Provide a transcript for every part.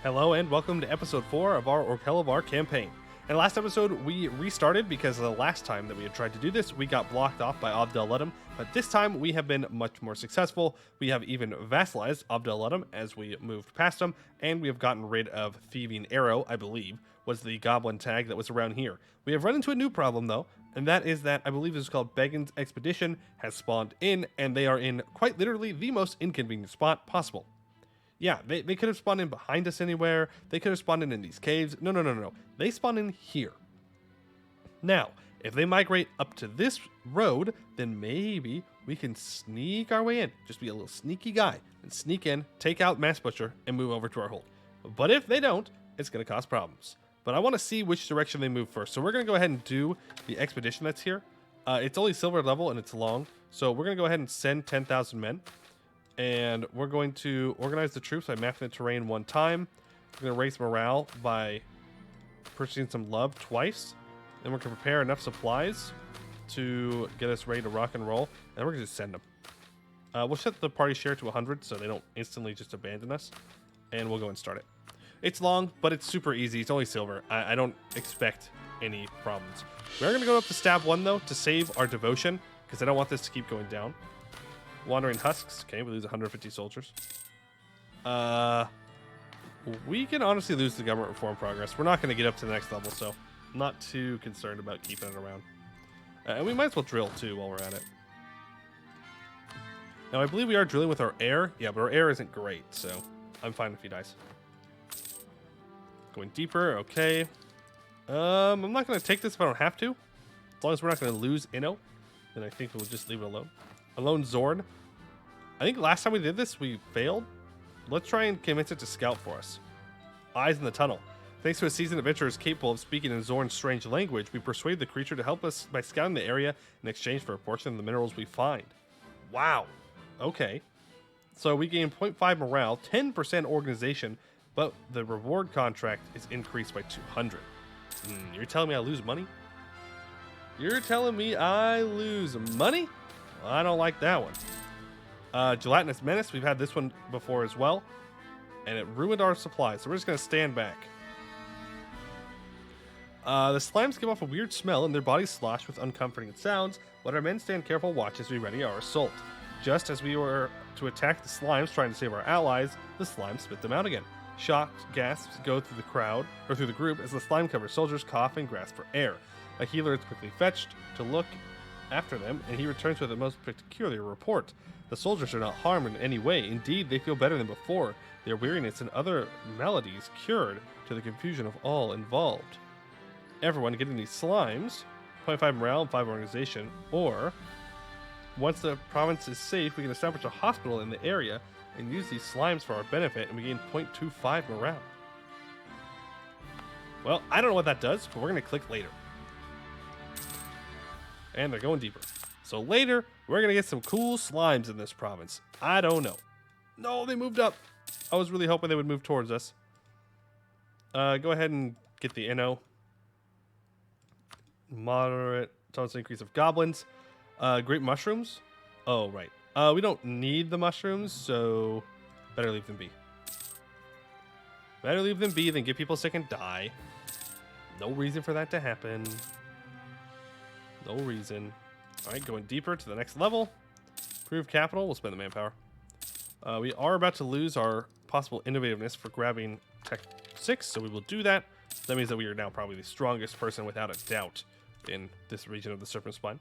Hello and welcome to episode 4 of our Orlghelovar campaign. In the last episode, we restarted because the last time that we had tried to do this, we got blocked off by Orlghelovar, but this time we have been much more successful. We have even vassalized Orlghelovar as we moved past him, and we have gotten rid of Thieving Arrow, I believe, was the goblin tag that was around here. We have run into a new problem though, and that is that I believe this is called Beggin's Expedition has spawned in, and they are in quite literally the most inconvenient spot possible. Yeah, they could have spawned in behind us anywhere. They could have spawned in these caves. No. They spawn in here. Now, if they migrate up to this road, then maybe we can sneak our way in. Just be a little sneaky guy and sneak in, take out Mass Butcher, and move over to our hold. But if they don't, it's going to cause problems. But I want to see which direction they move first. So we're going to go ahead and do the expedition that's here. It's only silver level and it's long. So we're going to go ahead and send 10,000 men. And we're going to organize the troops by mapping the terrain one time. We're going to raise morale by purchasing some love twice. Then we're going to prepare enough supplies to get us ready to rock and roll. And we're going to just send them. We'll set the party share to 100 so they don't instantly just abandon us. And we'll go and start it. It's long, but it's super easy. It's only silver. I don't expect any problems. We're going to go up to stab 1 though to save our devotion because I don't want this to keep going down. Wandering Husks. Okay, we lose 150 soldiers. We can honestly lose the government reform progress. We're not going to get up to the next level, so I'm not too concerned about keeping it around. And we might as well drill, too, while we're at it. Now, I believe we are drilling with our air. Yeah, but our air isn't great, so I'm fine if he dies. Going deeper, okay. I'm not going to take this if I don't have to. As long as we're not going to lose Inno, then I think we'll just leave it alone. Alone Zorn. I think last time we did this, we failed. Let's try and convince it to scout for us. Eyes in the tunnel. Thanks to a seasoned adventurer capable of speaking in Zorn's strange language, we persuade the creature to help us by scouting the area in exchange for a portion of the minerals we find. Wow. Okay. So we gain 0.5 morale, 10% organization, but the reward contract is increased by 200. You're telling me I lose money? You're telling me I lose money? Well, I don't like that one. Gelatinous Menace. We've had this one before as well. And it ruined our supplies. So we're just going to stand back. The slimes give off a weird smell and their bodies slosh with uncomforting sounds. Let our men stand careful watch as we ready our assault. Just as we were to attack the slimes trying to save our allies, the slimes spit them out again. Shocked gasps go through the crowd, or through the group, as the slime-covered soldiers cough and grasp for air. A healer is quickly fetched to look after them, and he returns with a most peculiar report. The soldiers are not harmed in any way. Indeed, they feel better than before. Their weariness and other maladies cured, to the confusion of all involved. Everyone getting these slimes, 0.5 morale and 5 organization, or once the province is safe, we can establish a hospital in the area and use these slimes for our benefit, and we gain 0.25 morale. Well, I don't know what that does, but we're going to click later. And they're going deeper. So later, we're going to get some cool slimes in this province. I don't know. No, they moved up. I was really hoping they would move towards us. Go ahead and get the Inno. Moderate total increase of goblins. Great mushrooms. Oh, right. We don't need the mushrooms, so better leave them be. Better leave them be than get people sick and die. No reason for that to happen. No reason. All right, going deeper to the next level. Improve capital. We'll spend the manpower. We are about to lose our possible innovativeness for grabbing Tech 6, so we will do that. That means that we are now probably the strongest person without a doubt in this region of the Serpent Spine.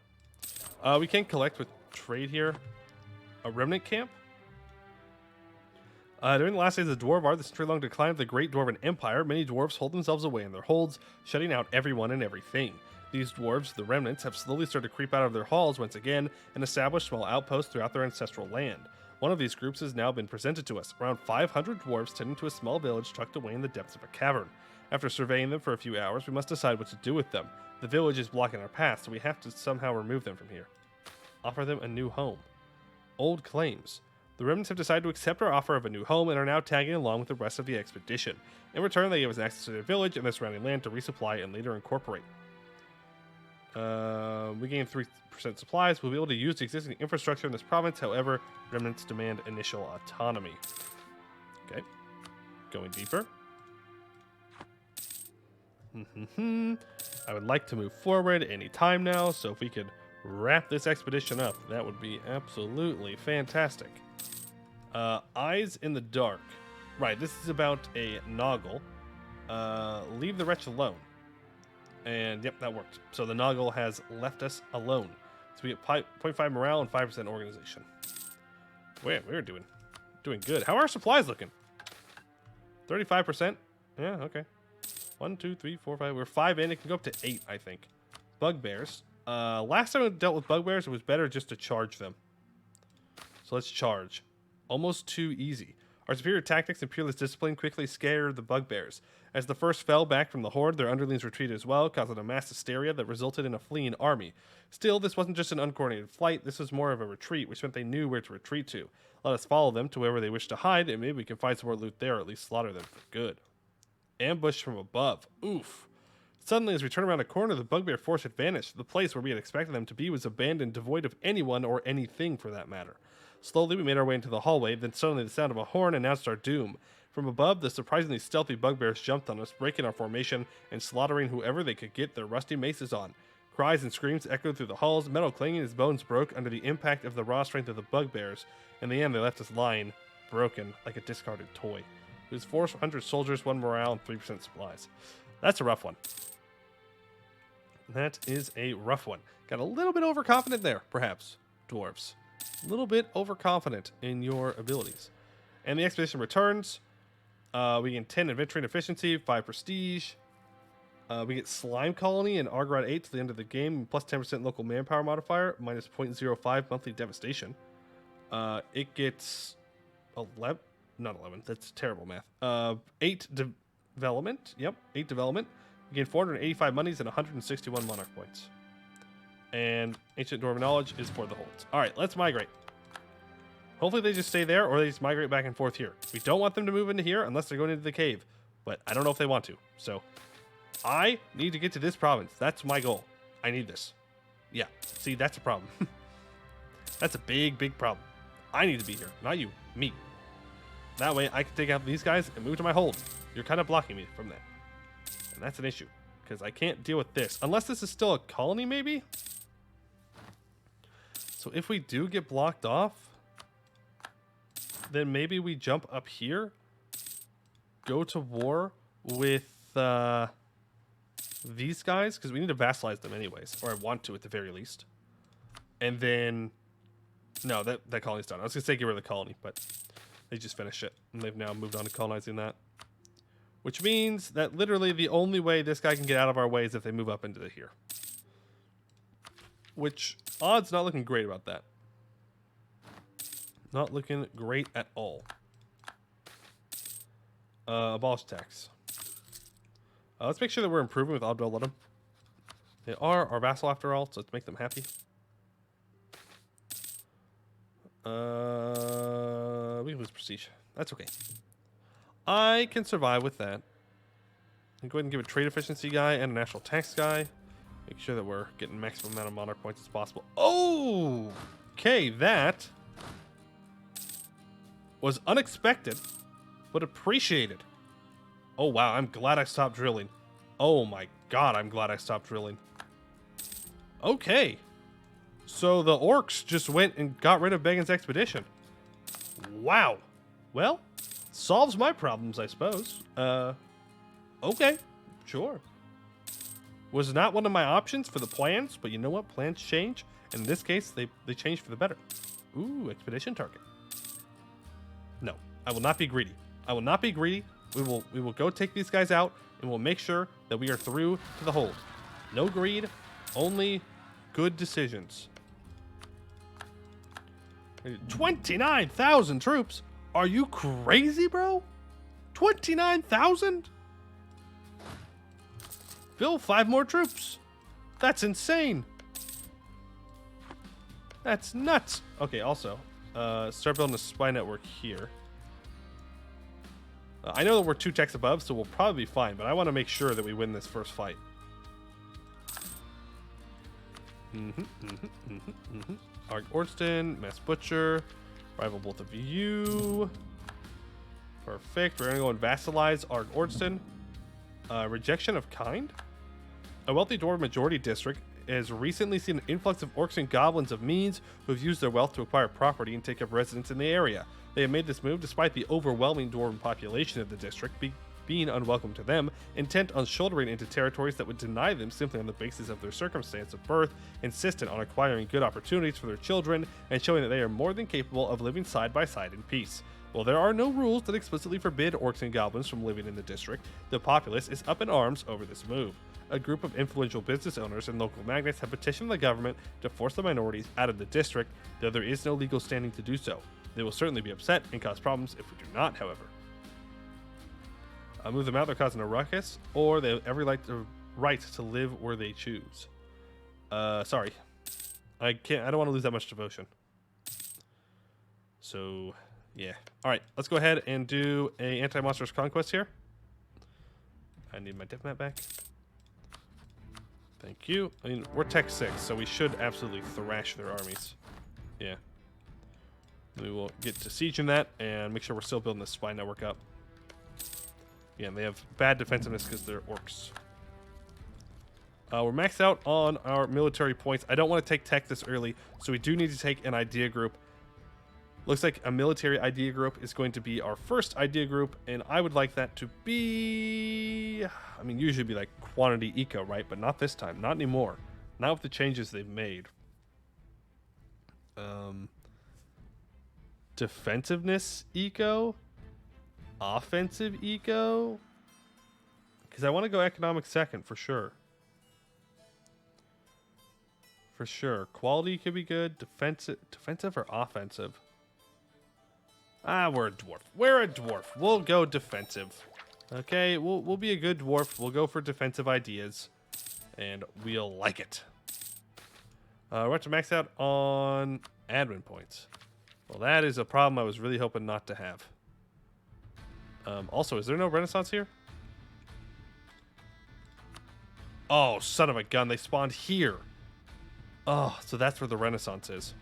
We can collect with trade here. A remnant camp. During the last days of the Dwarvar, the century-long decline of the Great Dwarven Empire, many dwarves hold themselves away in their holds, shutting out everyone and everything. These dwarves, the remnants, have slowly started to creep out of their halls once again and establish small outposts throughout their ancestral land. One of these groups has now been presented to us, around 500 dwarves tending to a small village tucked away in the depths of a cavern. After surveying them for a few hours, we must decide what to do with them. The village is blocking our path, so we have to somehow remove them from here. Offer them a new home. Old claims. The remnants have decided to accept our offer of a new home and are now tagging along with the rest of the expedition. In return, they give us access to their village and their surrounding land to resupply and later incorporate. We gain 3% supplies. We'll be able to use the existing infrastructure in this province. However, remnants demand initial autonomy. Okay. Going deeper. I would like to move forward any time now, so if we could wrap this expedition up, that would be absolutely fantastic. Eyes in the dark. Right, this is about a Noggle. Leave the wretch alone. And yep, that worked. So the Noggle has left us alone. So we get 0.5 morale and 5% organization. We're doing good. How are our supplies looking? 35%? Yeah, okay. 1, 2, 3, 4, 5. We're 5 in. It can go up to 8, I think. Bugbears. Last time we dealt with bugbears, it was better just to charge them. So let's charge. Almost too easy. Our superior tactics and peerless discipline quickly scared the bugbears. As the first fell back from the horde, their underlings retreated as well, causing a mass hysteria that resulted in a fleeing army. Still, this wasn't just an uncoordinated flight, this was more of a retreat, which meant they knew where to retreat to. Let us follow them to wherever they wish to hide, and maybe we can find some more loot there, or at least slaughter them for good. Ambush from above. Oof. Suddenly, as we turned around a corner, the bugbear force had vanished. The place where we had expected them to be was abandoned, devoid of anyone or anything for that matter. Slowly, we made our way into the hallway, then suddenly the sound of a horn announced our doom. From above, the surprisingly stealthy bugbears jumped on us, breaking our formation and slaughtering whoever they could get their rusty maces on. Cries and screams echoed through the halls, metal clanging as bones broke under the impact of the raw strength of the bugbears. In the end, they left us lying, broken, like a discarded toy. It was 400 soldiers, 1 morale, and 3% supplies. That's a rough one. That is a rough one. Got a little bit overconfident there, perhaps, dwarves. A little bit overconfident in your abilities. And the expedition returns. We get 10 adventuring efficiency, 5 prestige. We get slime colony and Argrod 8 to the end of the game, plus 10% local manpower modifier, minus 0.05 monthly devastation. It gets 11, not 11, that's terrible math. 8 development, yep, 8 development. We gain 485 monies and 161 monarch points. And ancient dwarven knowledge is for the holds. All right, let's migrate. Hopefully they just stay there or they just migrate back and forth here. We don't want them to move into here unless they're going into the cave, but I don't know if they want to. So I need to get to this province. That's my goal. I need this. Yeah, see, that's a problem. That's a big, big problem. I need to be here, not you, me. That way I can take out these guys and move to my hold. You're kind of blocking me from that. And that's an issue, because I can't deal with this. Unless this is still a colony, maybe? So if we do get blocked off, then maybe we jump up here, go to war with these guys, because we need to vassalize them anyways, or I want to at the very least. And then, no, that colony's done. I was going to say get rid of the colony, but they just finished it, and they've now moved on to colonizing that. Which means that literally the only way this guy can get out of our way is if they move up into here. Which, odds not looking great about that. Not looking great at all. Abolish tax. Let's make sure that we're improving with Orlghelovar. They are our vassal after all, so let's make them happy. We can lose prestige. That's okay. I can survive with that. And go ahead and give a trade efficiency guy and a national tax guy. Make sure that we're getting maximum amount of monarch points as possible. Oh! Okay, that was unexpected, but appreciated. Oh, wow, I'm glad I stopped drilling. Oh my god, I'm glad I stopped drilling. Okay. So the orcs just went and got rid of Begin's expedition. Wow. Well, solves my problems, I suppose. Okay, sure. Was not one of my options for the plans, but you know what? Plans change. In this case, they changed for the better. Ooh, expedition target. No, I will not be greedy. I will not be greedy. We will go take these guys out, and we'll make sure that we are through to the hold. No greed, only good decisions. 29,000 troops? Are you crazy, bro? 29,000? Bill, 5 more troops. That's insane. That's nuts. Okay, also, start building a spy network here. I know that we're 2 techs above, so we'll probably be fine, but I want to make sure that we win this first fight. Arg Ordston, Mass Butcher, rival both of you. Perfect. We're going to go and vassalize Arg Ordston. Rejection of kind? A wealthy dwarf majority district has recently seen an influx of orcs and goblins of means who have used their wealth to acquire property and take up residence in the area. They have made this move despite the overwhelming dwarven population of the district being unwelcome to them, intent on shouldering into territories that would deny them simply on the basis of their circumstance of birth, insistent on acquiring good opportunities for their children, and showing that they are more than capable of living side by side in peace. While there are no rules that explicitly forbid orcs and goblins from living in the district, the populace is up in arms over this move. A group of influential business owners and local magnates have petitioned the government to force the minorities out of the district, though there is no legal standing to do so. They will certainly be upset and cause problems if we do not, however. Move them out, they're causing a ruckus, or they have every right to live where they choose. Sorry. I don't want to lose that much devotion. So, yeah. Alright, let's go ahead and do a anti-monsters conquest here. I need my diplomat back. Thank you. I mean, we're Tech 6, so we should absolutely thrash their armies. Yeah. We will get to sieging that and make sure we're still building the spy network up. Yeah, and they have bad defensiveness because they're orcs. We're maxed out on our military points. I don't want to take tech this early, so we do need to take an idea group. Looks like a military idea group is going to be our first idea group, and I would like that to be... I mean, usually be like quantity eco, right? But not this time. Not anymore. Not with the changes they've made. Defensiveness eco? Offensive eco? Because I want to go economic second for sure. For sure. Quality could be good. Defensive or offensive? We're a dwarf. We're a dwarf. We'll go defensive. Okay, we'll be a good dwarf. We'll go for defensive ideas. And we'll like it. We're going to max out on admin points. Well, that is a problem I was really hoping not to have. Also, is there no Renaissance here? Oh, son of a gun. They spawned here. Oh, so that's where the Renaissance is.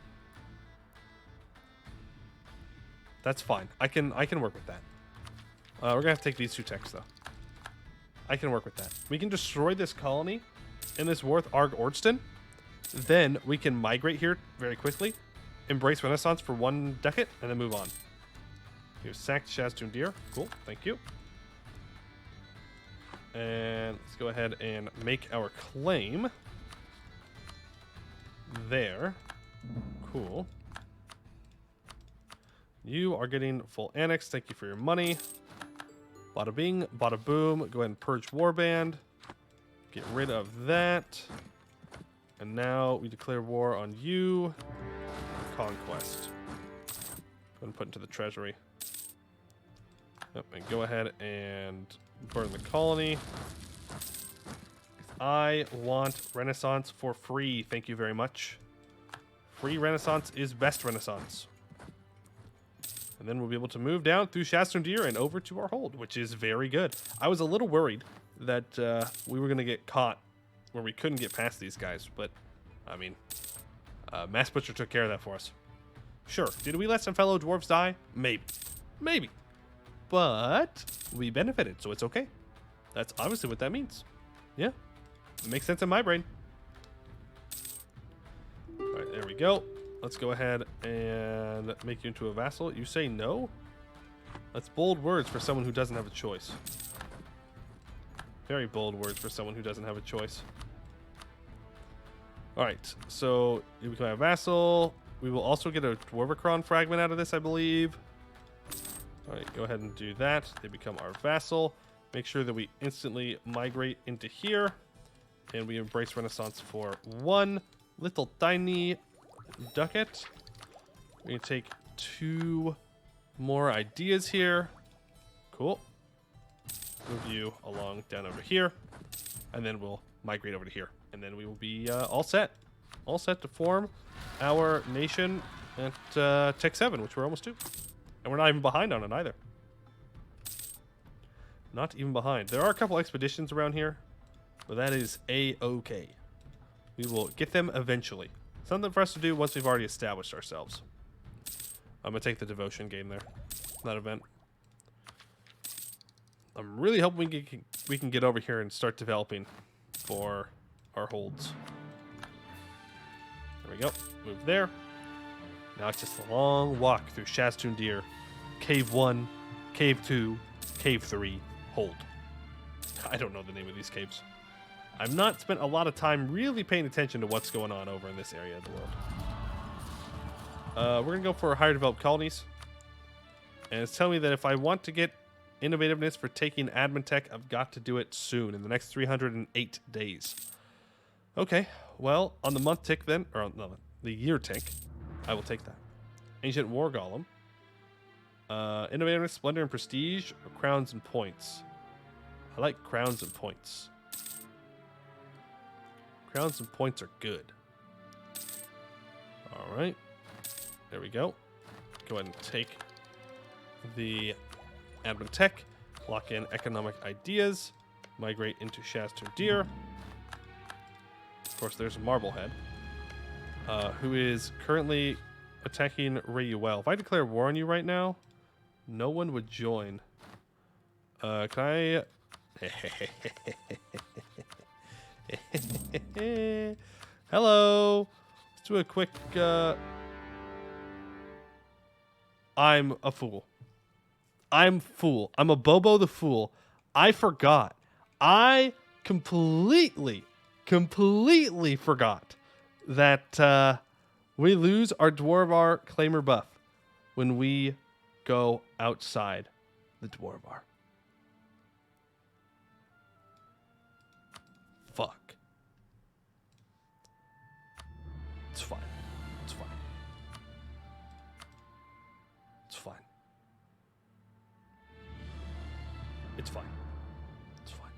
That's fine. I can work with that. We're going to have to take these two techs, though. I can work with that. We can destroy this colony in this Worth Arg Ordston. Then we can migrate here very quickly. Embrace Renaissance for 1 decade, and then move on. Here's sacked Shaztoon Deer. Cool, thank you. And let's go ahead and make our claim. There. Cool. You are getting full annex. Thank you for your money. Bada bing, bada boom. Go ahead and purge warband. Get rid of that. And now we declare war on you. Conquest. Go ahead and put into the treasury. Yep, and go ahead and burn the colony. I want Renaissance for free. Thank you very much. Free Renaissance is best Renaissance. And then we'll be able to move down through Shaztoon Deer and over to our hold, which is very good. I was a little worried that we were going to get caught where we couldn't get past these guys. But, I mean, Mass Butcher took care of that for us. Sure, did we let some fellow dwarves die? Maybe. Maybe. But we benefited, so it's okay. That's obviously what that means. Yeah, it makes sense in my brain. All right, there we go. Let's go ahead and make you into a vassal. You say no? That's bold words for someone who doesn't have a choice. Very bold words for someone who doesn't have a choice. All right, so you become a vassal. We will also get a Dwarvicron fragment out of this, I believe. All right, go ahead and do that. They become our vassal. Make sure that we instantly migrate into here. And we embrace Renaissance for 1 little tiny ducat. We're going to take 2 more ideas here. Cool. Move you along down over here. And then we'll migrate over to here. And then we will be all set. All set to form our nation at Tech 7, which we're almost to. And we're not even behind on it either. Not even behind. There are a couple expeditions around here, but that is A-okay. We will get them eventually. Something for us to do once we've already established ourselves. I'm going to take the devotion game there. That event. I'm really hoping we can get over here and start developing for our holds. There we go. Move there. Now it's just a long walk through Shastundir. Cave 1, Cave 2, Cave 3, hold. I don't know the name of these caves. I've not spent a lot of time really paying attention to what's going on over in this area of the world. We're going to go for higher developed colonies. And it's telling me that if I want to get innovativeness for taking admin tech, I've got to do it soon, in the next 308 days. Okay, well, on the month tick then, or on the year tick, I will take that. Ancient War Golem. Innovativeness, Splendor, and Prestige, or Crowns and Points. I like Crowns and Points. Crowns and Points are good. Alright. There we go. Go ahead and take the admin tech. Lock in economic ideas. Migrate into Shastundir. Of course, there's Marblehead, who is currently attacking Rayuel. If I declare war on you right now, no one would join. Can I... Hello. Let's do a quick... I'm a fool. I'm a Bobo the Fool. I forgot. I completely forgot that we lose our Dwarvar Claimer buff when we go outside the Dwarvar. Fuck. It's fine. It's fine. It's fine. It's fine. It's fine.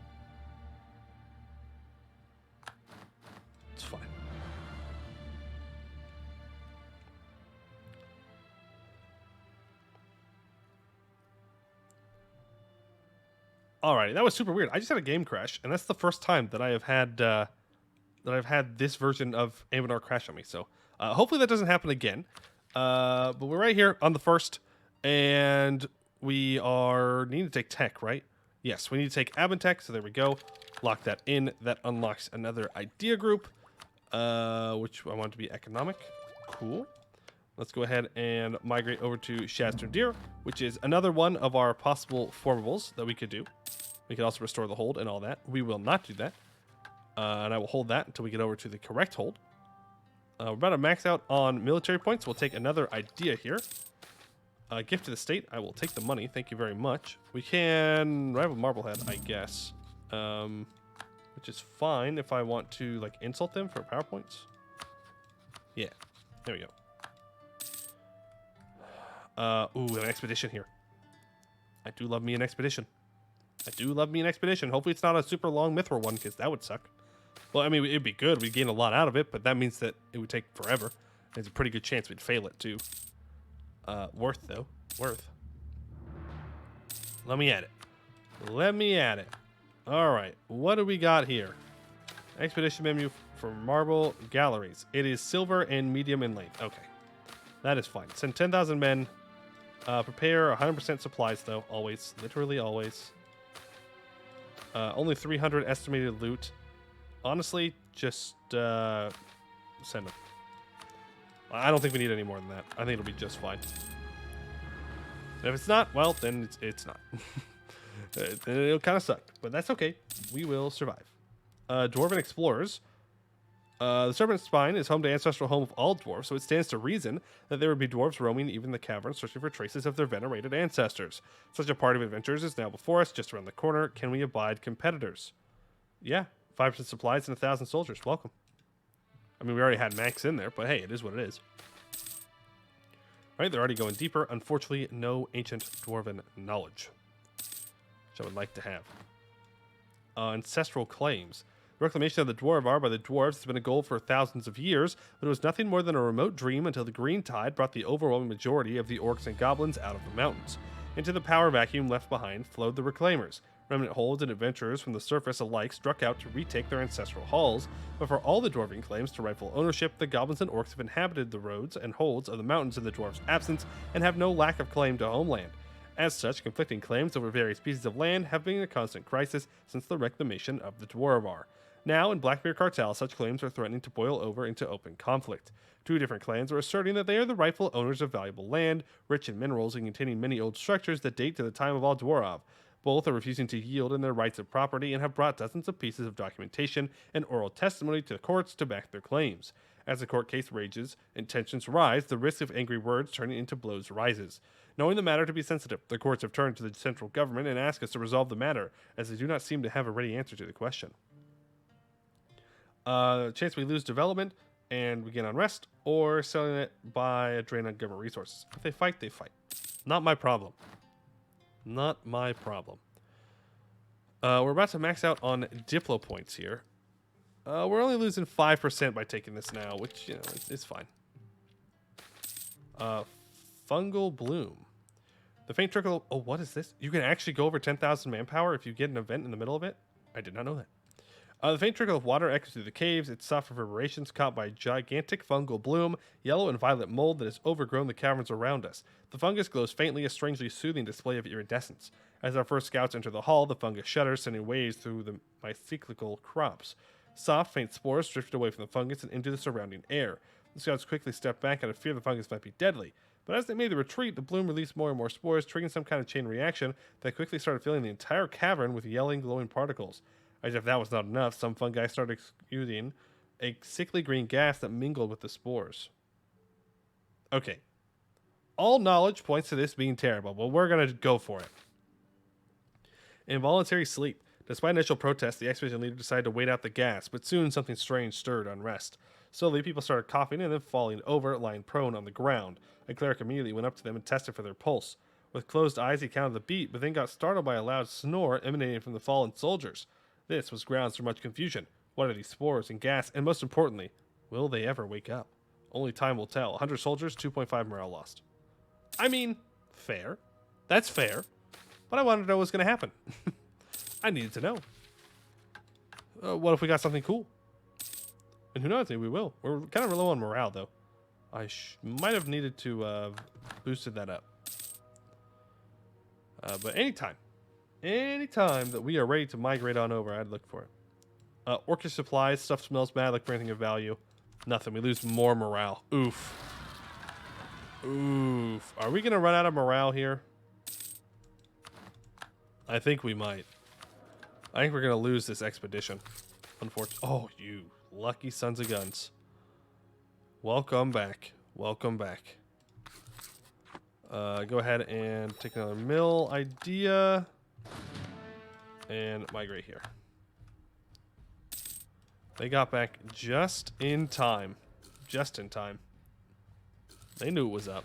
It's fine. Alrighty, that was super weird. I just had a game crash, and that's the first time that I have had this version of Anbennar crash on me. So hopefully that doesn't happen again. But we're right here on the first, and we are needing to take tech, right? Yes, we need to take admin tech. So there we go. Lock that in. That unlocks another idea group, which I want to be economic. Cool. Let's go ahead and migrate over to Shastundir, which is another one of our possible formables that we could do. We could also restore the hold and all that. We will not do that. And I will hold that until we get over to the correct hold. We're about to max out on military points. We'll take another idea here. Gift to the state. I will take the money. Thank you very much. We can rival Marblehead, I guess. Which is fine if I want to like insult them for power points. Yeah. There we go. Ooh, an expedition here. I do love me an expedition. Hopefully it's not a super long Mithril one, because that would suck. Well, I mean, it'd be good. We'd gain a lot out of it, but that means that it would take forever. There's a pretty good chance we'd fail it, too. Worth, though. Worth. Let me at it. All right. What do we got here? Expedition menu for marble galleries. It is silver and medium in length. Okay. That is fine. Send 10,000 men. Prepare 100% supplies, though. Always. Literally always. Only 300 estimated loot. Honestly, just send them. I don't think we need any more than that. I think it'll be just fine. If it's not, well, then it's not. Then it'll kind of suck. But that's okay. We will survive. Dwarven Explorers. The Serpent Spine is home to ancestral home of all dwarves, so it stands to reason that there would be dwarves roaming even the caverns, searching for traces of their venerated ancestors. Such a party of adventurers is now before us, just around the corner. Can we abide competitors? Yeah, 5% supplies and 1,000 soldiers. Welcome. I mean, we already had Max in there, but hey, it is what it is. All right, they're already going deeper. Unfortunately, no ancient dwarven knowledge, which I would like to have. Ancestral claims. Reclamation of the Dwarvar by the dwarves has been a goal for thousands of years, but it was nothing more than a remote dream until the green tide brought the overwhelming majority of the orcs and goblins out of the mountains. Into the power vacuum left behind flowed the reclaimers. Remnant holds and adventurers from the surface alike struck out to retake their ancestral halls, but for all the dwarven claims to rightful ownership, the goblins and orcs have inhabited the roads and holds of the mountains in the dwarves' absence and have no lack of claim to homeland. As such, conflicting claims over various pieces of land have been a constant crisis since the reclamation of the Dwarvar. Now, in Blackbeard Cartel, such claims are threatening to boil over into open conflict. Two different clans are asserting that they are the rightful owners of valuable land, rich in minerals and containing many old structures that date to the time of all Dwarov. Both are refusing to yield in their rights of property and have brought dozens of pieces of documentation and oral testimony to the courts to back their claims. As the court case rages and tensions rise, the risk of angry words turning into blows rises. Knowing the matter to be sensitive, the courts have turned to the central government and asked us to resolve the matter, as they do not seem to have a ready answer to the question. Chance we lose development and we get unrest, or selling it by a drain on government resources. If they fight, they fight. Not my problem. Not my problem. We're about to max out on Diplo points here. We're only losing 5% by taking this now, which, you know, is fine. Fungal Bloom. The faint trickle... Oh, what is this? You can actually go over 10,000 manpower if you get an event in the middle of it? I did not know that. The faint trickle of water echoes through the caves, its soft reverberations caught by a gigantic fungal bloom, yellow and violet mold that has overgrown the caverns around us. The fungus glows faintly, a strangely soothing display of iridescence. As our first scouts enter the hall, the fungus shudders, sending waves through the mycelical crops. Soft, faint spores drifted away from the fungus and into the surrounding air. The scouts quickly stepped back out of fear the fungus might be deadly. But as they made the retreat, the bloom released more and more spores, triggering some kind of chain reaction that quickly started filling the entire cavern with yelling, glowing particles. As if that was not enough, some fungi started exuding a sickly green gas that mingled with the spores. Okay. All knowledge points to this being terrible, but we're going to go for it. Involuntary sleep. Despite initial protests, the expedition leader decided to wait out the gas, but soon something strange stirred unrest. Slowly, people started coughing and then falling over, lying prone on the ground. A cleric immediately went up to them and tested for their pulse. With closed eyes, he counted the beat, but then got startled by a loud snore emanating from the fallen soldiers. This was grounds for much confusion. What are these spores and gas? And most importantly, will they ever wake up? Only time will tell. 100 soldiers, 2.5 morale lost. I mean, fair. That's fair. But I wanted to know what was going to happen. I needed to know. What if we got something cool? And who knows, maybe we will. We're kind of low on morale, though. I might have needed to boosted that up. But anytime that we are ready to migrate on over, I'd look for it. Orcish supplies, stuff smells bad, look for anything of value. Nothing, we lose more morale. Oof. Oof. Are we going to run out of morale here? I think we might. I think we're going to lose this expedition. Unfortunately. Oh, you lucky sons of guns. Welcome back. Welcome back. Go ahead and take another mill idea. And migrate here. They got back just in time. Just in time. They knew it was up.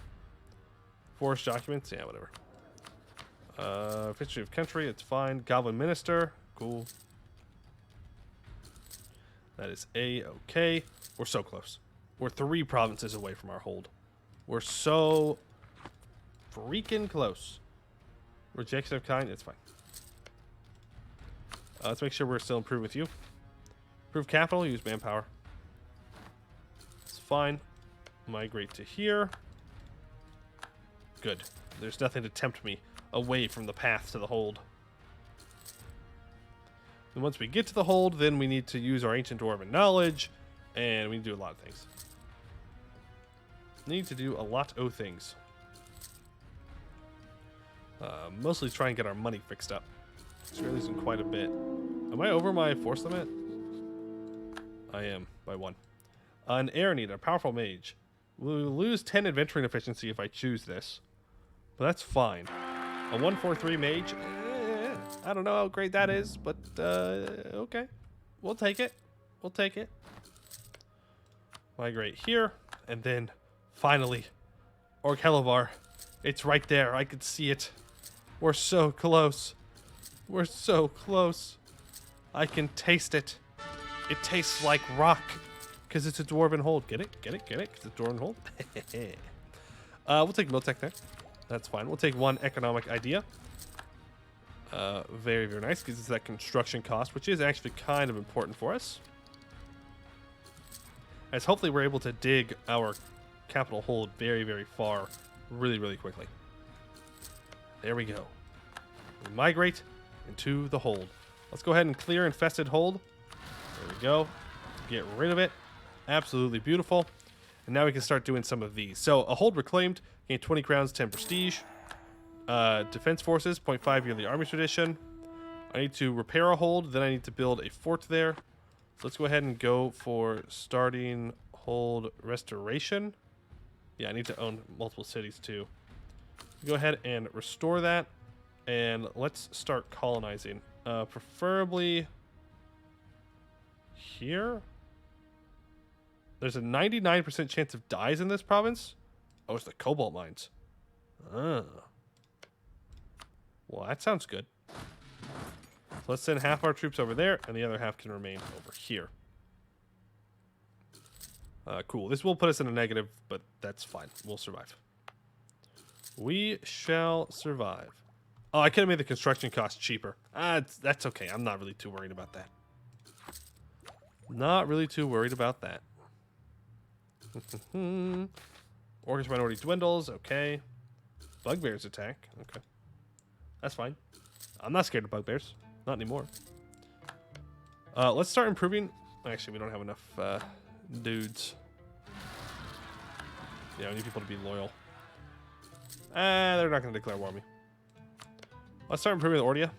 Forest documents? Yeah, whatever. History of country, it's fine. Goblin minister, cool. That is A-okay. We're so close. We're 3 provinces away from our hold. We're so freaking close. Rejection of kind, it's fine. Let's make sure we're still improved with you. Improve capital, use manpower. It's fine. Migrate to here. Good. There's nothing to tempt me away from the path to the hold. And once we get to the hold, then we need to use our ancient dwarven knowledge, and we need to do a lot of things. Need to do a lot of things. Mostly try and get our money fixed up. So we're losing quite a bit. Am I over my force limit? I am, by 1. An air need, a powerful mage. We'll lose 10 adventuring efficiency if I choose this. But that's fine. A 143 mage? I don't know how great that is, but okay. We'll take it. We'll take it. Migrate here, and then finally, Orlghelovar. It's right there. I could see it. We're so close. We're so close. I can taste it. It tastes like rock because it's a dwarven hold. Get it? Get it? Get it? Because it's a dwarven hold. We'll take Miltech there. That's fine. We'll take 1 economic idea. Very, very nice. Gives us that construction cost, which is actually kind of important for us. As hopefully we're able to dig our capital hold very, very far really, really quickly. There we go. We migrate into the hold. Let's go ahead and clear infested hold. There we go. Get rid of it. Absolutely beautiful. And now we can start doing some of these. So a hold reclaimed. Gain 20 crowns, 10 prestige. Defense forces, 0.5 yearly army tradition. I need to repair a hold. Then I need to build a fort there. So let's go ahead and go for starting hold restoration. Yeah, I need to own multiple cities too. Go ahead and restore that. And let's start colonizing. Preferably here. There's a 99% chance of dyes in this province. Oh, it's the cobalt mines. Ah. Well, that sounds good. So let's send half our troops over there, and the other half can remain over here. Cool. This will put us in a negative, but that's fine. We'll survive. We shall survive. Oh, I could have made the construction cost cheaper. That's okay. I'm not really too worried about that. Not really too worried about that. Orcish minority dwindles. Okay. Bugbears attack. Okay. That's fine. I'm not scared of bugbears. Not anymore. Let's start improving. Actually, we don't have enough dudes. Yeah, we need people to be loyal. They're not going to declare war on me. Let's start improving the Ordia.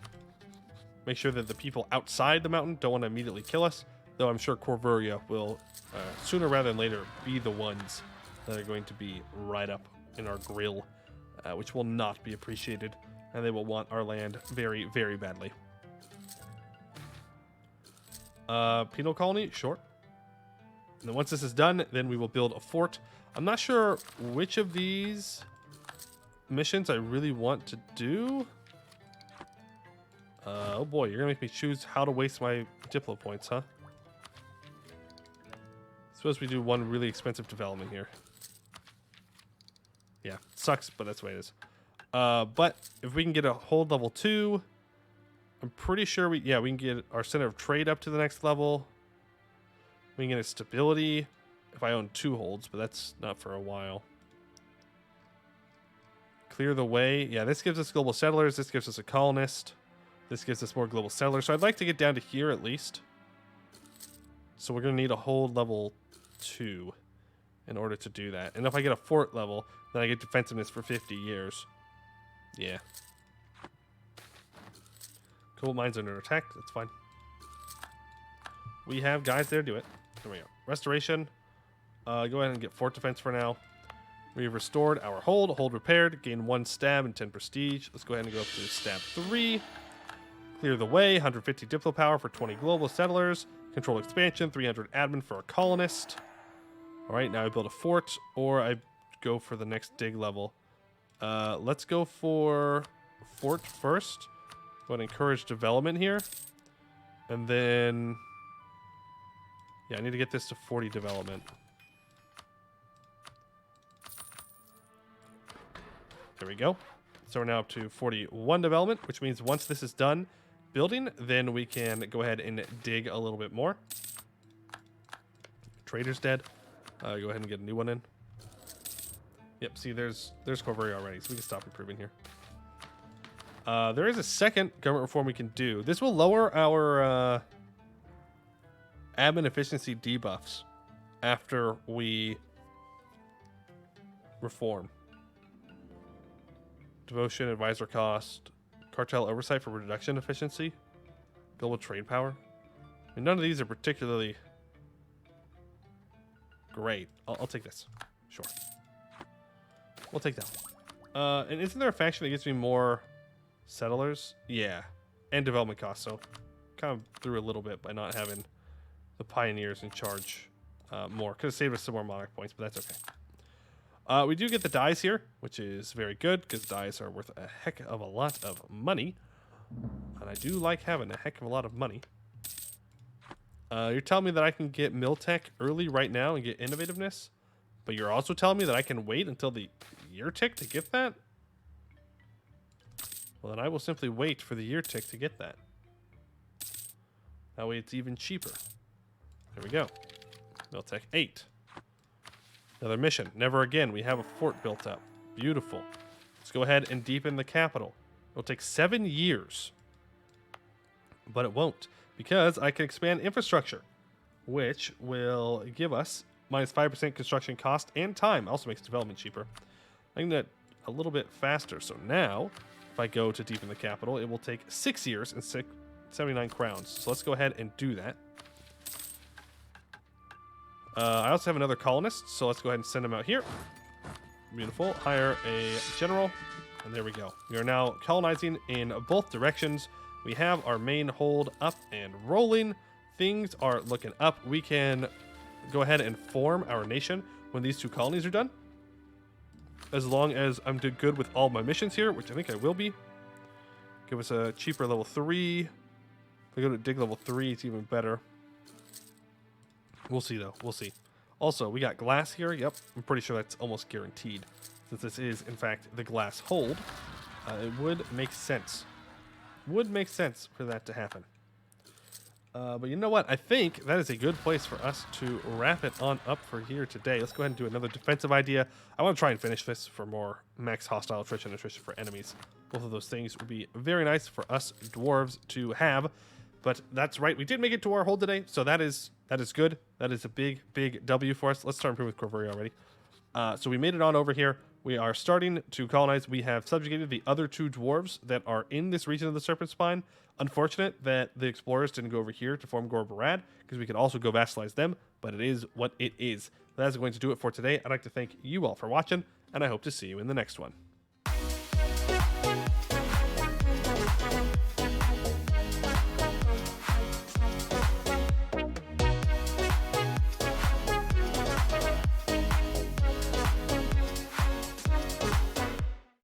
Make sure that the people outside the mountain don't want to immediately kill us. Though I'm sure Corvuria will, sooner rather than later, be the ones that are going to be right up in our grill. Which will not be appreciated. And they will want our land very, very badly. Penal colony, sure. And then once this is done, then we will build a fort. I'm not sure which of these missions I really want to do. Oh boy, you're gonna make me choose how to waste my Diplo points, huh? Suppose we do one really expensive development here. Yeah, sucks, but that's the way it is. But if we can get a hold level 2, I'm pretty sure we can get our center of trade up to the next level. We can get a stability if I own 2 holds, but that's not for a while. Clear the way. Yeah, this gives us global settlers. This gives us a colonist. This gives us more global settlers. So I'd like to get down to here at least. So we're going to need a hold level 2 in order to do that. And if I get a fort level, then I get defensiveness for 50 years. Yeah. Coal mines under attack. That's fine. We have guys there. Do it. There we go. Restoration. Go ahead and get fort defense for now. We've restored our hold. Hold repaired. Gain 1 stab and 10 prestige. Let's go ahead and go up to stab 3. Clear the way. 150 diplo power for 20 global settlers. Control expansion. 300 admin for a colonist. All right. Now I build a fort, or I go for the next dig level. Let's go for fort first. Go ahead and encourage development here. And then... yeah, I need to get this to 40 development. There we go. So we're now up to 41 development, which means once this is done building, then we can go ahead and dig a little bit more. Trader's dead. Go ahead and get a new one in. Yep, see, there's Corvuria already, so we can stop improving here. There is a second government reform we can do. This will lower our admin efficiency debuffs after we reform. Devotion, advisor cost, cartel oversight for reduction efficiency, global trade power. I mean, none of these are particularly great. I'll take this. Sure. We'll take that one. And isn't there a faction that gives me more settlers? Yeah. And development costs. So kind of threw a little bit by not having the pioneers in charge more. Could have saved us some more monarch points, but that's okay. We do get the dies here, which is very good because dies are worth a heck of a lot of money. And I do like having a heck of a lot of money. You're telling me that I can get mill tech early right now and get innovativeness, but you're also telling me that I can wait until the year tick to get that? Well, then I will simply wait for the year tick to get that. That way it's even cheaper. There we go. Mill tech 8. Another mission. Never again. We have a fort built up. Beautiful. Let's go ahead and deepen the capital. It'll take 7 years, but it won't, because I can expand infrastructure, which will give us minus 5% construction cost and time. Also makes development cheaper. I'm going to a little bit faster. So now, if I go to deepen the capital, it will take 6 years and 79 crowns. So let's go ahead and do that. I also have another colonist, so let's go ahead and send him out here. Beautiful. Hire a general, and there we go. We are now colonizing in both directions. We have our main hold up and rolling. Things are looking up. We can go ahead and form our nation when these 2 colonies are done. As long as I'm doing good with all my missions here, which I think I will be. Give us a cheaper level 3. If I go to dig level 3, it's even better. We'll see, though. We'll see. Also, we got glass here. Yep, I'm pretty sure that's almost guaranteed. Since this is, in fact, the glass hold, it would make sense. Would make sense for that to happen. But you know what? I think that is a good place for us to wrap it on up for here today. Let's go ahead and do another defensive idea. I want to try and finish this for more max hostile attrition and attrition for enemies. Both of those things would be very nice for us dwarves to have. But that's right. We did make it to our hold today, so that is good. That is a big, big W for us. Let's start improving with Corveria already. So we made it on over here. We are starting to colonize. We have subjugated the other 2 dwarves that are in this region of the Serpent Spine. Unfortunate that the explorers didn't go over here to form Gorbarad, because we could also go vassalize them, but it is what it is. That is going to do it for today. I'd like to thank you all for watching, and I hope to see you in the next one.